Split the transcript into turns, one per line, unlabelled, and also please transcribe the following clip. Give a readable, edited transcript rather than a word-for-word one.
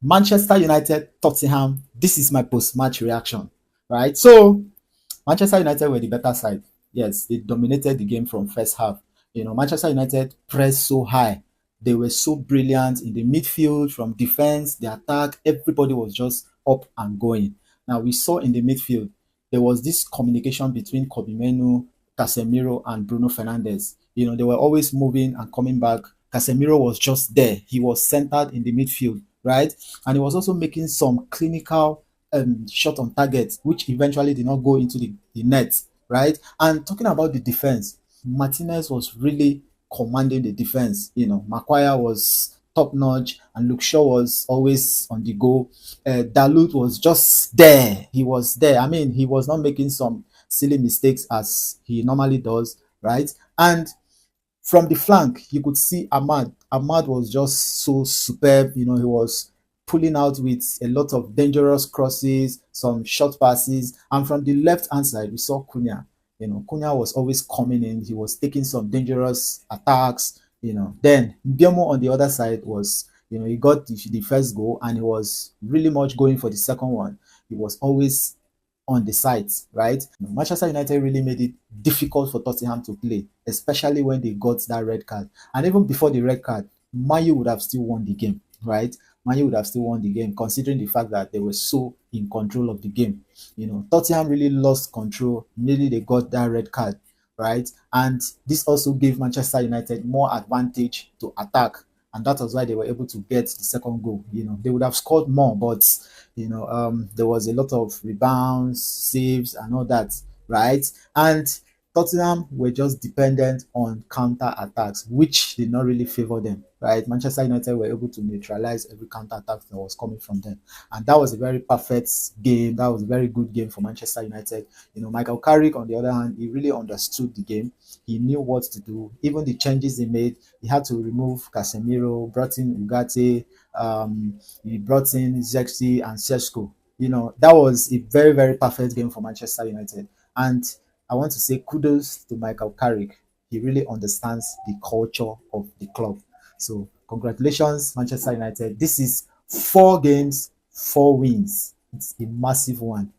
Manchester United, Tottenham. This is my post-match reaction, right? So Manchester United were the better side. Yes, they dominated the game from first half. Manchester United pressed so high. They were so brilliant in the midfield, from defense, the attack. Everybody was just up and going. Now we saw in the midfield there was this communication between Kobe Menu, Casemiro, and Bruno Fernandes. They were always moving and coming back. Casemiro was just there. He was centered in the midfield, right? And he was also making some clinical shot on target, which eventually did not go into the net, right? And talking about the defense, Martinez was really commanding the defense. Maguire was top notch, and Luke Shaw was always on the go. Dalot was just there. He was there. I mean, he was not making some silly mistakes as he normally does, right? And from the flank, you could see Ahmad. Ahmad was just so superb. He was pulling out with a lot of dangerous crosses, some short passes. And from the left hand side, we saw Cunha. Cunha was always coming in. He was taking some dangerous attacks. Then Biemo on the other side was, he got the first goal and he was really much going for the second one. He was always on the sides, right? Manchester United really made it difficult for Tottenham to play, especially when they got that red card. And even before the red card, Man U would have still won the game, right? Man U would have still won the game, considering the fact that they were so in control of the game. Tottenham really lost control. Immediately they got that red card, right? And this also gave Manchester United more advantage to attack, and that was why they were able to get the second goal. They would have scored more, but there was a lot of rebounds, saves, and all that, right? And Tottenham were just dependent on counter attacks, which did not really favor them, right? Manchester United were able to neutralize every counter attack that was coming from them, and that was a very perfect game. That was a very good game for Manchester United. Michael Carrick, on the other hand, he really understood the game. He knew what to do. Even the changes he made, he had to remove Casemiro, brought in Ugarte, he brought in Zexi and Sesko. That was a very, very perfect game for Manchester United. And I want to say kudos to Michael Carrick. He really understands the culture of the club. So, congratulations, Manchester United. This is 4 games, 4 wins. It's a massive one.